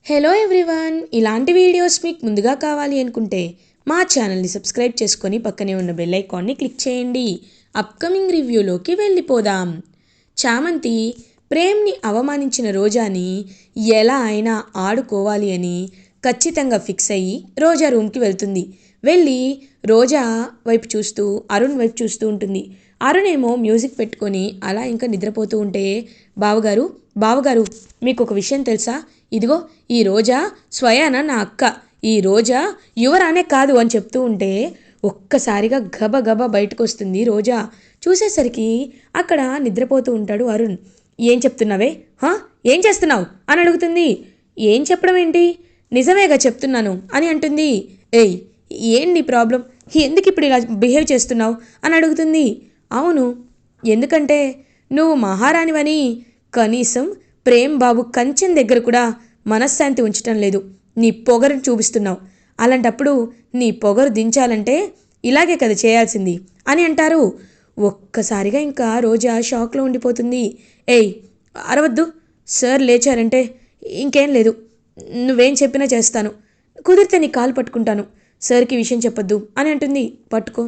Hello everyone, ఇలాంటి videos మీకు ముందుగా కావాలి అనుకుంటే మా ఛానల్ని సబ్స్క్రైబ్ చేసుకొని పక్కనే ఉన్న బెల్ ఐకాన్ని క్లిక్ చేయండి. అప్కమింగ్ రివ్యూలోకి వెళ్ళిపోదాం. చామంతి ప్రేమ్ని అవమానించిన రోజాని ఎలా అయినా ఆడుకోవాలి అని ఖచ్చితంగా ఫిక్స్ అయ్యి రోజా రూమ్కి వెళ్తుంది. వెళ్ళి రోజా వైపు చూస్తూ అరుణ్ వైపు చూస్తూ ఉంటుంది. అరుణ్ ఏమో మ్యూజిక్ పెట్టుకొని అలా ఇంకా నిద్రపోతూ ఉంటే, బావగారు బావగారు మీకు ఒక విషయం తెలుసా? ఇదిగో ఈ రోజా స్వయాన నా అక్క, ఈ రోజా యువరానే కాదు అని చెప్తూ ఉంటే ఒక్కసారిగా గబగబా బయటకు వస్తుంది రోజా. చూసేసరికి అక్కడ నిద్రపోతూ ఉంటాడు అరుణ్. ఏం చెప్తున్నావే? ఏం చేస్తున్నావు అని అడుగుతుంది. ఏం చెప్పడం ఏంటి, నిజమేగా చెప్తున్నాను అని అంటుంది. ఏయ్, ఏం నీ ప్రాబ్లం, ఎందుకు ఇప్పుడు ఇలా బిహేవ్ చేస్తున్నావు అని అడుగుతుంది. అవును, ఎందుకంటే నువ్వు మహారాణివని కనీసం ప్రేమ్ బాబు కంచెం దగ్గర కూడా మనశ్శాంతి ఉంచటం లేదు. నీ పొగరుని చూపిస్తున్నావు. అలాంటప్పుడు నీ పొగరు దించాలంటే ఇలాగే కదా చేయాల్సింది అని అంటారు. ఒక్కసారిగా ఇంకా రోజా షాక్లో ఉండిపోతుంది. ఏయ్, అరవద్దు, సార్ లేచారంటే ఇంకేం లేదు, నువ్వేం చెప్పినా చేస్తాను, కుదిరితే నీ కాలు పట్టుకుంటాను, సార్కి విషయం చెప్పొద్దు అని అంటుంది. పట్టుకో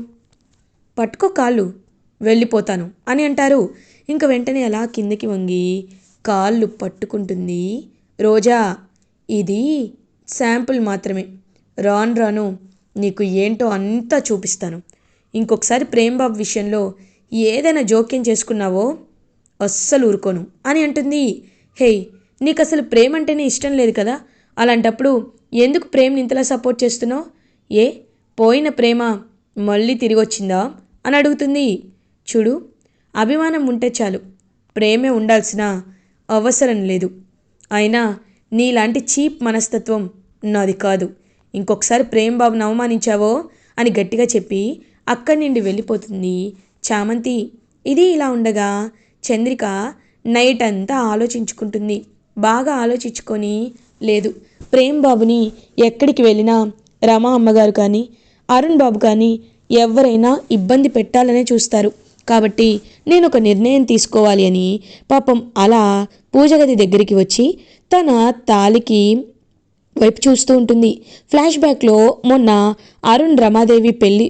పట్టుకో కాళ్ళు, వెళ్ళిపోతాను అని అంటారు. ఇంక వెంటనే అలా కిందకి వంగి కాళ్ళు పట్టుకుంటుంది రోజా. ఇది శాంపుల్ మాత్రమే, రాను రాను నీకు ఏంటో అంతా చూపిస్తాను. ఇంకొకసారి ప్రేమ్ బాబు విషయంలో ఏదైనా జోక్యం చేసుకున్నావో అస్సలు ఊరుకోను అని అంటుంది. హేయ్, నీకు అసలు ప్రేమ అంటేనే ఇష్టం లేదు కదా, అలాంటప్పుడు ఎందుకు ప్రేమ్ని ఇంతలా సపోర్ట్ చేస్తున్నావు? ఏ పోయిన ప్రేమ మళ్ళీ తిరిగి వచ్చిందా అని అడుగుతుంది. చూడు, అభిమానం ఉంటే చాలు, ప్రేమే ఉండాల్సిన అవసరం లేదు. అయినా నీలాంటి చీప్ మనస్తత్వం నాది కాదు. ఇంకొకసారి ప్రేమ్ బాబుని అవమానించావో అని గట్టిగా చెప్పి అక్కడి నుండి వెళ్ళిపోతుంది చామంతి. ఇది ఇలా ఉండగా చంద్రిక నైట్ అంతా ఆలోచించుకుంటుంది. బాగా ఆలోచించుకొని, లేదు, ప్రేమ్ బాబుని ఎక్కడికి వెళ్ళినా రమా అమ్మగారు కానీ అరుణ్ బాబు కానీ ఎవరైనా ఇబ్బంది పెట్టాలనే చూస్తారు, కాబట్టి నేను ఒక నిర్ణయం తీసుకోవాలి అని పాపం అలా పూజగది దగ్గరికి వచ్చి తన తాలికి వైపు చూస్తూ ఉంటుంది. ఫ్లాష్ బ్యాక్లో మొన్న అరుణ్ రమాదేవి పెళ్ళి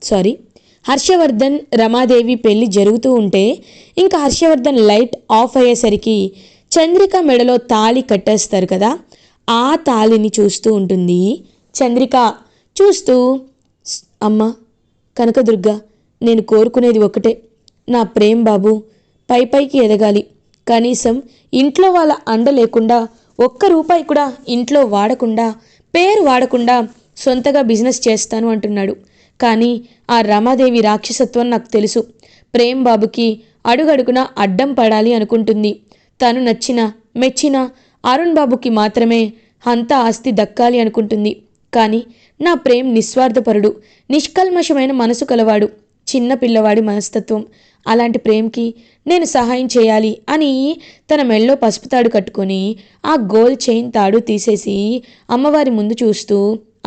సారీ హర్షవర్ధన్ రమాదేవి పెళ్ళి జరుగుతూ ఉంటే ఇంకా హర్షవర్ధన్ లైట్ ఆఫ్ అయ్యేసరికి చంద్రిక మెడలో తాళి కట్టేస్తారు కదా, ఆ తాళిని చూస్తూ ఉంటుంది చంద్రిక. చూస్తూ, అమ్మ కనకదుర్గ, నేను కోరుకునేది ఒకటే, నా ప్రేమ్ బాబు పైకి ఎదగాలి. కనీసం ఇంట్లో వాళ్ళ అండ లేకుండా, ఒక్క రూపాయి కూడా ఇంట్లో వాడకుండా, పేరు వాడకుండా సొంతగా బిజినెస్ చేస్తాను అంటున్నాడు. కానీ ఆ రమాదేవి రాక్షసత్వం నాకు తెలుసు. ప్రేమ్ బాబుకి అడుగడుగున అడ్డం పడాలి అనుకుంటుంది. తను నచ్చిన మెచ్చిన అరుణ్ బాబుకి మాత్రమే అంత ఆస్తి దక్కాలి అనుకుంటుంది. కానీ నా ప్రేమ్ నిస్వార్థపరుడు, నిష్కల్మషమైన మనసు కలవాడు, చిన్న పిల్లవాడి మనస్తత్వం. అలాంటి ప్రేమ్కి నేను సహాయం చేయాలి అని తన మెళ్ళో పసుపు తాడు కట్టుకొని ఆ గోల్డ్ చైన్ తాడు తీసేసి అమ్మవారి ముందు చూస్తూ,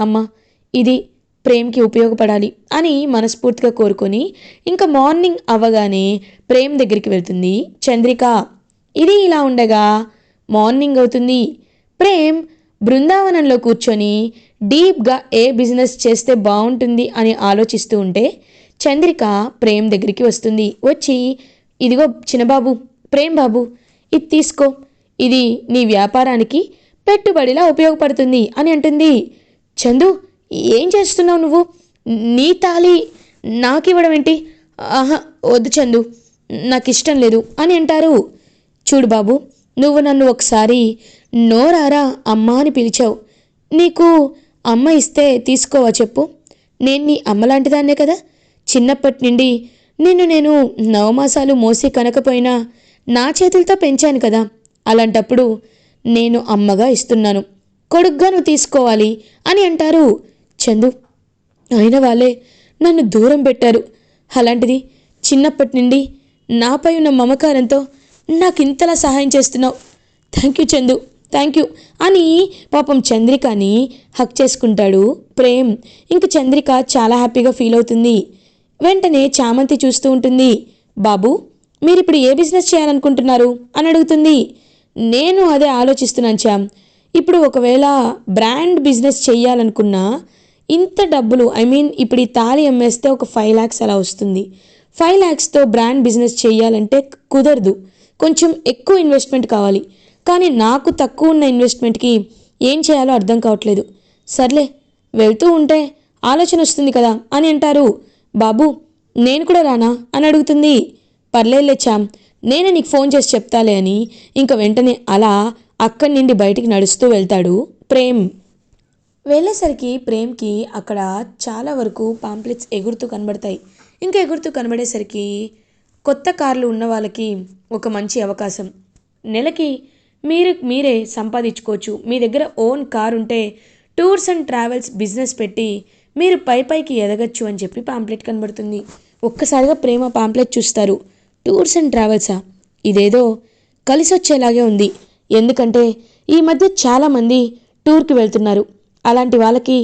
అమ్మ ఇది ప్రేమ్కి ఉపయోగపడాలి అని మనస్ఫూర్తిగా కోరుకొని ఇంకా మార్నింగ్ అవ్వగానే ప్రేమ్ దగ్గరికి వెళ్తుంది చంద్రిక. ఇది ఇలా ఉండగా మార్నింగ్ అవుతుంది. ప్రేమ్ బృందావనంలో కూర్చొని డీప్గా ఏ బిజినెస్ చేస్తే బాగుంటుంది అని ఆలోచిస్తూ ఉంటే చంద్రిక ప్రేమ్ దగ్గరికి వస్తుంది. వచ్చి, ఇదిగో చిన్నబాబు, ప్రేమ్ బాబు, ఇది తీసుకో, ఇది నీ వ్యాపారానికి పెట్టుబడిలా ఉపయోగపడుతుంది అని అంటుంది. చందు, ఏం చేస్తున్నావు నువ్వు? నీ తాళి నాకివ్వడం ఏంటి? ఆహా, వద్దు చందు, నాకు ఇష్టం లేదు అని అంటారు. చూడు బాబు, నువ్వు నన్ను ఒకసారి నోరారా అమ్మ అని పిలిచావు. నీకు అమ్మ ఇస్తే తీసుకోవా చెప్పు? నేను నీ అమ్మలాంటిదాన్నే కదా. చిన్నప్పటి నుండి నిన్ను నేను నవమాసాలు మోసి కనకపోయినా నా చేతులతో పెంచాను కదా. అలాంటప్పుడు నేను అమ్మగా ఇస్తున్నాను, కొడుగ్గా నువ్వు తీసుకోవాలి అని అంటారు. చందు, అయిన వాళ్ళే నన్ను దూరం పెట్టారు, అలాంటిది చిన్నప్పటి నుండి నాపై ఉన్న మమకారంతో నాకు ఇంతలా సహాయం చేస్తున్నావు. Thank you Chandu, thank you అని పాపం చంద్రికని హక్ చేసుకుంటాడు ప్రేమ్. ఇంక చంద్రిక చాలా హ్యాపీగా ఫీల్ అవుతుంది. వెంటనే చామంతి చూస్తూ ఉంటుంది. బాబు, మీరిప్పుడు ఏ బిజినెస్ చేయాలనుకుంటున్నారు అని అడుగుతుంది. నేను అదే ఆలోచిస్తున్నాను చామ్, ఇప్పుడు ఒకవేళ బ్రాండ్ బిజినెస్ చేయాలనుకున్నా ఇంత డబ్బులు ఇప్పుడు ఈ తాళి అమ్మేస్తే ఒక 5 lakhs అలా వస్తుంది. 5 lakhsతో బ్రాండ్ బిజినెస్ చేయాలంటే కుదరదు. కొంచెం ఎక్కువ ఇన్వెస్ట్మెంట్ కావాలి. కానీ నాకు తక్కువ ఉన్న ఇన్వెస్ట్మెంట్కి ఏం చేయాలో అర్థం కావట్లేదు. సర్లే వెళ్తూ ఉంటే ఆలోచన వస్తుంది కదా అని అంటారు. బాబు నేను కూడా రానా అని అడుగుతుంది. పర్లేదులే చామ్, నేనే నీకు ఫోన్ చేసి చెప్తాలే అని ఇంక వెంటనే అలా అక్కడి నుండి బయటికి నడుస్తూ వెళ్తాడు ప్రేమ్. వెళ్ళేసరికి ప్రేమ్కి అక్కడ చాలా వరకు పాంప్లెట్స్ ఎగురుతూ కనబడతాయి. ఇంకా ఎగురుతూ కనబడేసరికి కొత్త కార్లు ఉన్న వాళ్ళకి ఒక మంచి అవకాశం. నెలకి మీరే సంపాదించుకోవచ్చు. మీ దగ్గర ఓన్ కార్ ఉంటే టూర్స్ అండ్ ట్రావెల్స్ బిజినెస్ పెట్టి మీరు పైకి ఎదగచ్చు అని చెప్పి పాంప్లెట్ కనబడుతుంది. ఒక్కసారిగా ప్రేమ పాంప్లెట్ చూస్తారు. టూర్స్ అండ్ ట్రావెల్సా, ఇదేదో కలిసి వచ్చేలాగే ఉంది. ఎందుకంటే ఈ మధ్య చాలామంది టూర్కి వెళ్తున్నారు. అలాంటి వాళ్ళకి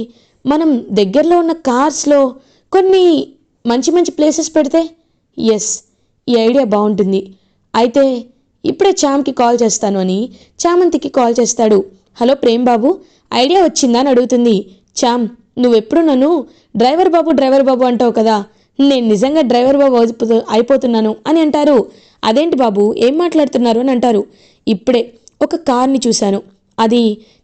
మనం దగ్గరలో ఉన్న కార్స్లో కొన్ని మంచి మంచి ప్లేసెస్ పెడితే ఎస్, ఈ ఐడియా బాగుంటుంది. అయితే ఇప్పుడే చామ్కి కాల్ చేస్తాను అని చామంతికి కాల్ చేస్తాడు. హలో ప్రేమ్ బాబు, ఐడియా వచ్చిందా అని అడుగుతుంది. చామ్, నువ్వెప్పుడు నన్ను డ్రైవర్ బాబు అంటావు కదా, నేను నిజంగా డ్రైవర్ బాబు అయిపోతున్నాను అని అంటారు. అదేంటి బాబు ఏం మాట్లాడుతున్నారు అని అంటారు. ఇప్పుడే ఒక కార్ని చూశాను, అది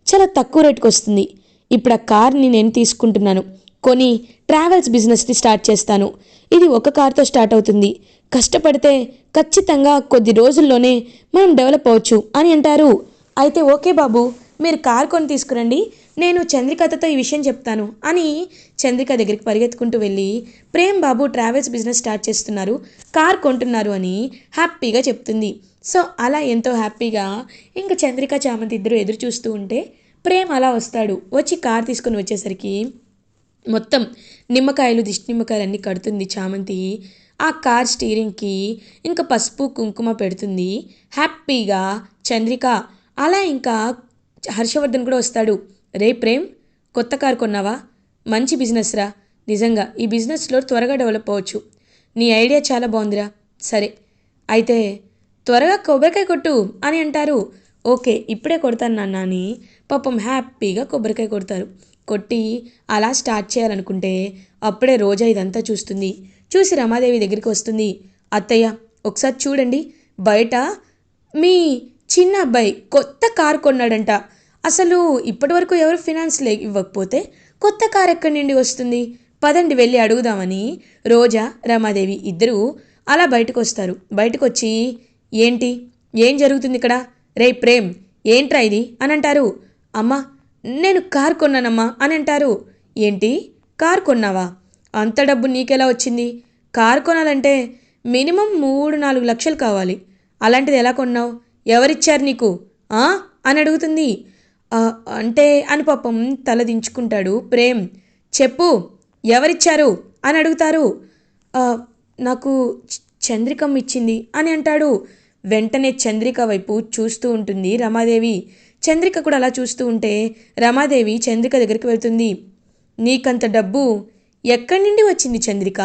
చాలా తక్కువ రేటుకి వస్తుంది. ఇప్పుడు ఆ కార్ని నేను తీసుకుంటున్నాను, కొని ట్రావెల్స్ బిజినెస్ని స్టార్ట్ చేస్తాను. ఇది ఒక కార్తో స్టార్ట్ అవుతుంది. కష్టపడితే ఖచ్చితంగా కొద్ది రోజుల్లోనే మనం డెవలప్ అవ్వచ్చు అని అంటారు. అయితే ఓకే బాబు, మీరు కార్ కొని తీసుకురండి, నేను చంద్రికతో ఈ విషయం చెప్తాను అని చంద్రిక దగ్గరికి పరిగెత్తుకుంటూ వెళ్ళి ప్రేమ్ బాబు ట్రావెల్స్ బిజినెస్ స్టార్ట్ చేస్తున్నారు, కార్ కొంటున్నారు అని హ్యాపీగా చెప్తుంది. సో అలా ఎంతో హ్యాపీగా ఇంకా చంద్రిక చామంతి ఇద్దరు ఎదురు చూస్తూ ఉంటే ప్రేమ్ అలా వస్తాడు. వచ్చి కార్ తీసుకొని వచ్చేసరికి మొత్తం నిమ్మకాయలు, దిష్టి నిమ్మకాయలు అన్నీ కడుతుంది చామంతి. ఆ కార్ స్టీరింగ్కి ఇంకా పసుపు కుంకుమ పెడుతుంది హ్యాపీగా చంద్రిక. అలా ఇంకా హర్షవర్ధన్ కూడా వస్తాడు. రే ప్రేమ్, కొత్త కార్ కొన్నావా? మంచి బిజినెస్ రా, నిజంగా ఈ బిజినెస్లో త్వరగా డెవలప్ అవ్వచ్చు. నీ ఐడియా చాలా బాగుందిరా. సరే అయితే త్వరగా కొబ్బరికాయ కొట్టు అని అంటారు. ఓకే ఇప్పుడే కొడతాను నాన్న అని పాపం హ్యాపీగా కొబ్బరికాయ కొడతారు. కొట్టి అలా స్టార్ట్ చేయాలనుకుంటే అప్పుడే రోజా ఇదంతా చూస్తుంది. చూసి రమాదేవి దగ్గరికి వస్తుంది. అత్తయ్య ఒకసారి చూడండి, బయట మీ చిన్న అబ్బాయి కొత్త కారు కొన్నాడంట. అసలు ఇప్పటి వరకు ఎవరు ఫినాన్స్ ఇవ్వకపోతే కొత్త కారు ఎక్కడి నుండి వస్తుంది? పదండి వెళ్ళి అడుగుదామని రోజా రమాదేవి ఇద్దరూ అలా బయటకు వస్తారు. బయటకు వచ్చి ఏం జరుగుతుంది ఇక్కడ? రే ప్రేమ్, ఏంట్రా ఇది అని అంటారు. అమ్మా నేను కారు కొన్నానమ్మా అని అంటారు. ఏంటి కారు కొన్నావా? అంత డబ్బు నీకెలా వచ్చింది? కారు కొనాలంటే మినిమం 3-4 లక్షలు కావాలి. అలాంటిది ఎలా కొన్నావు? ఎవరిచ్చారు నీకు అని అడుగుతుంది. అంటే అని పాపం తల దించుకుంటాడు ప్రేమ్. చెప్పు ఎవరిచ్చారు అని అడుగుతారు. నాకు చంద్రికమ్మ ఇచ్చింది అని అంటాడు. వెంటనే చంద్రిక వైపు చూస్తూ ఉంటుంది రమాదేవి. చంద్రిక కూడా అలా చూస్తూ ఉంటే రమాదేవి చంద్రిక దగ్గరికి వెళ్తుంది. నీకంత డబ్బు ఎక్కడి నుండి వచ్చింది చంద్రిక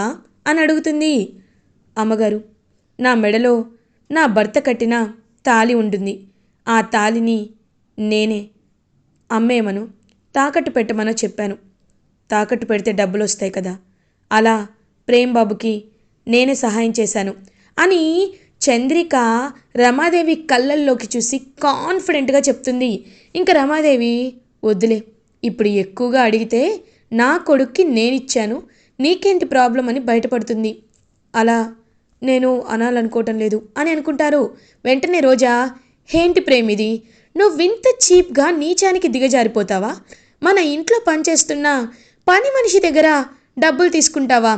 అని అడుగుతుంది. అమ్మగారు, నా మెడలో నా భర్త కట్టిన తాళి ఉంటుంది. ఆ తాళిని నేనే అమ్మేమను తాకట్టు పెట్టమనో చెప్పాను. తాకట్టు పెడితే డబ్బులు వస్తాయి కదా, అలా ప్రేమ్ బాబుకి నేనే సహాయం చేశాను అని చంద్రిక రమాదేవి కళ్ళల్లోకి చూసి కాన్ఫిడెంట్గా చెప్తుంది. ఇంకా రమాదేవి వద్దులే, ఇప్పుడు ఎక్కువగా అడిగితే నా కొడుక్కి నేనిచ్చాను, నీకేంటి ప్రాబ్లం అని బయటపడుతుంది. అలా నేను అనాలనుకోవటం లేదు అని అనుకుంటారు. వెంటనే రోజా, ఏంటి ప్రేమ్ ఇది, నువ్వింత చీప్గా నీచానికి దిగజారిపోతావా? మన ఇంట్లో పనిచేస్తున్న పని మనిషి దగ్గర డబ్బులు తీసుకుంటావా?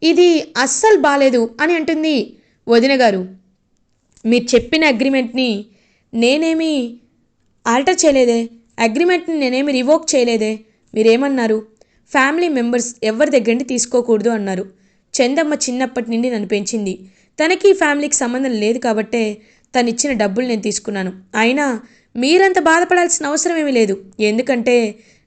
ఇది అస్సలు బాలేదు అని అంటుంది. వదిన గారు, మీరు చెప్పిన అగ్రిమెంట్ని నేనేమి ఆల్టర్ చేయలేదే, అగ్రిమెంట్ని నేనేమి రివోక్ చేయలేదే. మీరేమన్నారు? ఫ్యామిలీ మెంబర్స్ ఎవరి దగ్గర నుండి తీసుకోకూడదు అన్నారు. చందమ్మ చిన్నప్పటి నుండి నన్ను పెంచింది. తనకి ఫ్యామిలీకి సంబంధం లేదు కాబట్టే తను ఇచ్చిన డబ్బులు నేను తీసుకున్నాను. అయినా మీరంత బాధపడాల్సిన అవసరం ఏమీ లేదు. ఎందుకంటే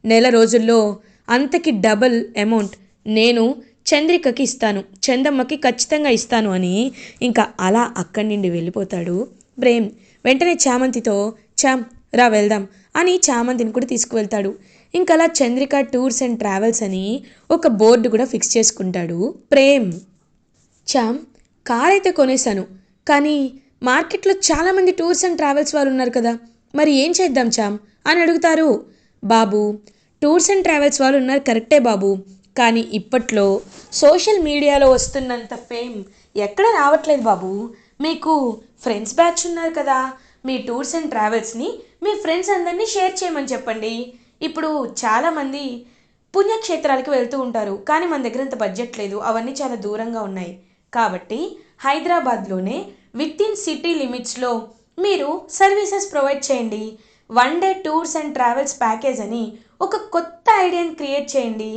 నెల రోజుల్లో అంతకి డబుల్ అమౌంట్ నేను చంద్రికకి ఇస్తాను, చందమ్మకి ఖచ్చితంగా ఇస్తాను అని ఇంకా అలా అక్కడి నుండి వెళ్ళిపోతాడు ప్రేమ్. వెంటనే చామంతితో, రా వెళ్దాం అని చామంతిని కూడా తీసుకువెళ్తాడు. ఇంకలా చంద్రిక టూర్స్ అండ్ ట్రావెల్స్ అని ఒక బోర్డు కూడా ఫిక్స్ చేసుకుంటాడు ప్రేమ్. చామ్, కార్ అయితే కొనేశాను, కానీ మార్కెట్లో చాలామంది టూర్స్ అండ్ ట్రావెల్స్ వాళ్ళు ఉన్నారు కదా, మరి ఏం చేద్దాం చామ్ అని అడుగుతారు. బాబు, టూర్స్ అండ్ ట్రావెల్స్ వాళ్ళు ఉన్నారు కరెక్టే బాబు, కానీ ఇప్పట్లో సోషల్ మీడియాలో వస్తున్నంత ఫేమ్ ఎక్కడ రావట్లేదు బాబు. మీకు ఫ్రెండ్స్ బ్యాచ్ ఉన్నారు కదా, మీ టూర్స్ అండ్ ట్రావెల్స్ని మీ ఫ్రెండ్స్ అందరినీ షేర్ చేయమని చెప్పండి. ఇప్పుడు చాలామంది పుణ్యక్షేత్రాలకు వెళ్తూ ఉంటారు, కానీ మన దగ్గర అంత బడ్జెట్ లేదు, అవన్నీ చాలా దూరంగా ఉన్నాయి. కాబట్టి హైదరాబాద్లోనే విత్ ఇన్ సిటీ లిమిట్స్లో మీరు సర్వీసెస్ ప్రొవైడ్ చేయండి. 1 day tours and travels package అని ఒక కొత్త ఐడియాని క్రియేట్ చేయండి.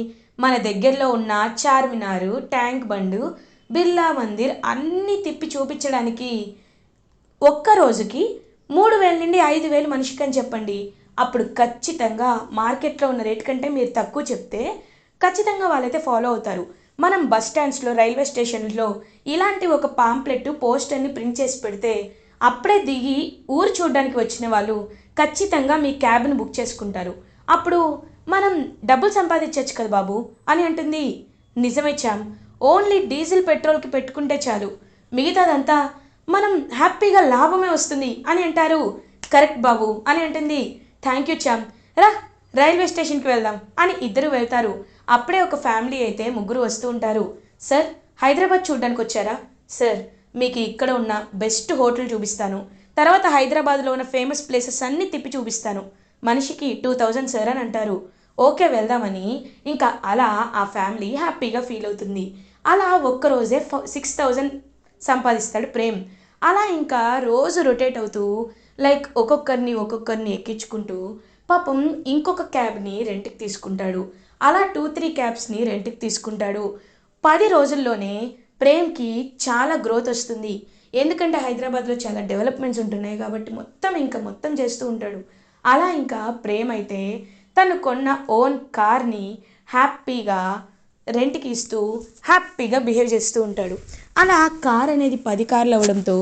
మన దగ్గరలో ఉన్న చార్మినారు, ట్యాంక్ బండు, బిర్లా మందిర్ అన్నీ తిప్పి చూపించడానికి ఒక్క రోజుకి 3,000 నుండి 5,000 మనిషికి అని చెప్పండి. అప్పుడు ఖచ్చితంగా మార్కెట్లో ఉన్న రేట్ కంటే మీరు తక్కువ చెప్తే ఖచ్చితంగా వాళ్ళైతే ఫాలో అవుతారు. మనం బస్ స్టాండ్స్లో, రైల్వే స్టేషన్లో ఇలాంటి ఒక పాంప్లెట్ పోస్టర్ని ప్రింట్ చేసి పెడితే అప్పుడే దిగి ఊరు చూడడానికి వచ్చిన వాళ్ళు ఖచ్చితంగా మీ క్యాబ్ని బుక్ చేసుకుంటారు. అప్పుడు మనం డబ్బులు సంపాదించవచ్చు కదా బాబు అని అంటుంది. నిజమే చామ్, ఓన్లీ డీజిల్ పెట్రోల్కి పెట్టుకుంటే చాలు, మిగతాదంతా మనం హ్యాపీగా లాభమే వస్తుంది అని అంటారు. కరెక్ట్ బాబు అని అంటుంది. థ్యాంక్ యూ చామ్, రా రైల్వే స్టేషన్కి వెళ్దాం అని ఇద్దరు వెళ్తారు. అప్పుడే ఒక ఫ్యామిలీ అయితే ముగ్గురు వస్తూ ఉంటారు. సార్, హైదరాబాద్ చూడడానికి వచ్చారా? సార్, మీకు ఇక్కడ ఉన్న బెస్ట్ హోటల్ చూపిస్తాను, తర్వాత హైదరాబాద్లో ఉన్న ఫేమస్ ప్లేసెస్ అన్నీ తిప్పి చూపిస్తాను, మనిషికి 2,000 సార్ అని అంటారు. ఓకే వెళ్దామని ఇంకా అలా ఆ ఫ్యామిలీ హ్యాపీగా ఫీల్ అవుతుంది. అలా ఒక్కరోజే 6,000 సంపాదిస్తాడు ప్రేమ్. అలా ఇంకా రోజు రొటేట్ అవుతూ లైక్ ఒక్కొక్కరిని ఎక్కించుకుంటూ పాపం ఇంకొక క్యాబ్ని రెంట్కి తీసుకుంటాడు. అలా 2-3 క్యాబ్స్ని రెంట్కి తీసుకుంటాడు. 10 రోజుల్లోనే ప్రేమ్కి చాలా గ్రోత్ వస్తుంది. ఎందుకంటే హైదరాబాద్లో చాలా డెవలప్మెంట్స్ ఉంటున్నాయి కాబట్టి మొత్తం చేస్తూ ఉంటాడు. అలా ఇంకా ప్రేమ్ అయితే తను కొన్న ఓన్ కార్ని హ్యాపీగా రెంట్కి ఇస్తూ హ్యాపీగా బిహేవ్ చేస్తూ ఉంటాడు. అలా కార్ అనేది 10 కార్లు అవ్వడంతో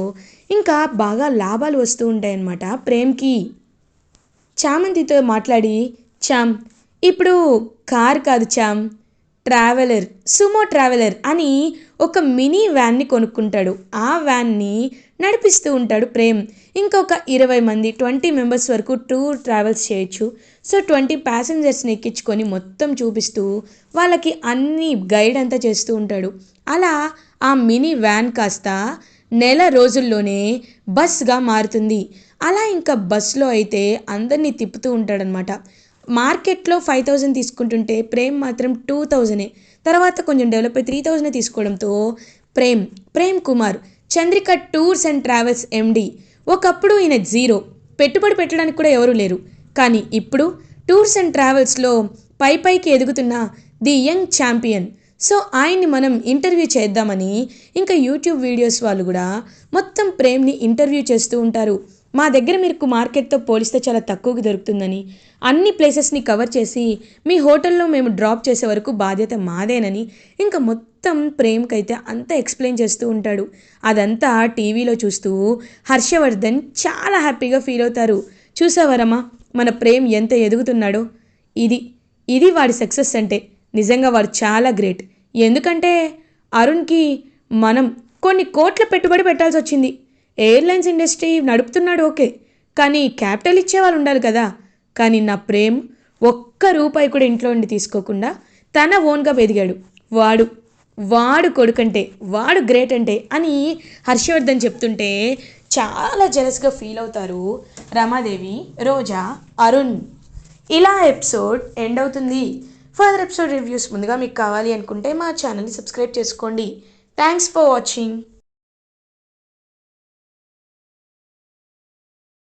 ఇంకా బాగా లాభాలు వస్తూ ఉంటాయన్నమాట ప్రేమ్కి. చామంతితో మాట్లాడి, చామ్, ఇప్పుడు కార్ కాదు చామ్, ట్రావెలర్, సుమో ట్రావెలర్ అని ఒక మినీ వ్యాన్ని కొనుక్కుంటాడు. ఆ వ్యాన్ని నడిపిస్తూ ఉంటాడు ప్రేమ్. ఇంకొక 20 మంది 20 మెంబర్స్ వరకు టూర్ ట్రావెల్స్ చేయొచ్చు. సో 20 ప్యాసింజర్స్ని ఎక్కించుకొని మొత్తం చూపిస్తూ వాళ్ళకి అన్ని గైడ్ అంతా చేస్తూ ఉంటాడు. అలా ఆ మినీ వ్యాన్ కాస్త నెల రోజుల్లోనే బస్గా మారుతుంది. అలా ఇంకా బస్లో అయితే అందరినీ తిప్పుతూ ఉంటాడనమాట. మార్కెట్లో 5,000 తీసుకుంటుంటే ప్రేమ్ మాత్రం 2,000. తర్వాత కొంచెం డెవలప్ అయి 3,000 తీసుకోవడంతో Prem Kumar Chandrika tours and travels MD. ఒకప్పుడు ఈయన జీరో, పెట్టుబడి పెట్టడానికి కూడా ఎవరూ లేరు, కానీ ఇప్పుడు టూర్స్ అండ్ ట్రావెల్స్లో పైకి ఎదుగుతున్న ది యంగ్ ఛాంపియన్. సో ఆయన్ని మనం ఇంటర్వ్యూ చేద్దామని ఇంకా యూట్యూబ్ వీడియోస్ వాళ్ళు కూడా మొత్తం ప్రేమ్ని ఇంటర్వ్యూ చేస్తూ ఉంటారు. మా దగ్గర మీకు మార్కెట్తో పోలిస్తే చాలా తక్కువకి దొరుకుతుందని, అన్ని ప్లేసెస్ని కవర్ చేసి మీ హోటల్లో మేము డ్రాప్ చేసే వరకు బాధ్యత మాదేనని ఇంకా మొత్తం ప్రేమ్కి అయితే అంతా ఎక్స్ప్లెయిన్ చేస్తూ ఉంటాడు. అదంతా టీవీలో చూస్తూ హర్షవర్ధన్ చాలా హ్యాపీగా ఫీల్ అవుతారు. చూసావరమ్మా మన ప్రేమ్ ఎంత ఎదుగుతున్నాడో, ఇది వాడి సక్సెస్ అంటే. నిజంగా వాడు చాలా గ్రేట్. ఎందుకంటే అరుణ్కి మనం కొన్ని కోట్ల పెట్టుబడి పెట్టాల్సి వచ్చింది. ఎయిర్లైన్స్ ఇండస్ట్రీ నడుపుతున్నాడు ఓకే, కానీ క్యాపిటల్ ఇచ్చేవాళ్ళు ఉండాలి కదా. కానీ నా ప్రేమ్ ఒక్క రూపాయి కూడా ఇంట్లో ఉండి తీసుకోకుండా తన ఓన్గా ఎదిగాడు. వాడు కొడుకంటే వాడు గ్రేట్ అంటే అని హర్షవర్ధన్ చెప్తుంటే చాలా జెలస్గా ఫీల్ అవుతారు రమాదేవి, రోజా, అరుణ్. ఇలా ఎపిసోడ్ ఎండ్ అవుతుంది. ఫర్దర్ ఎపిసోడ్ రివ్యూస్ ముందుగా మీకు కావాలి అనుకుంటే మా ఛానల్ని సబ్స్క్రైబ్ చేసుకోండి. Thanks for watching.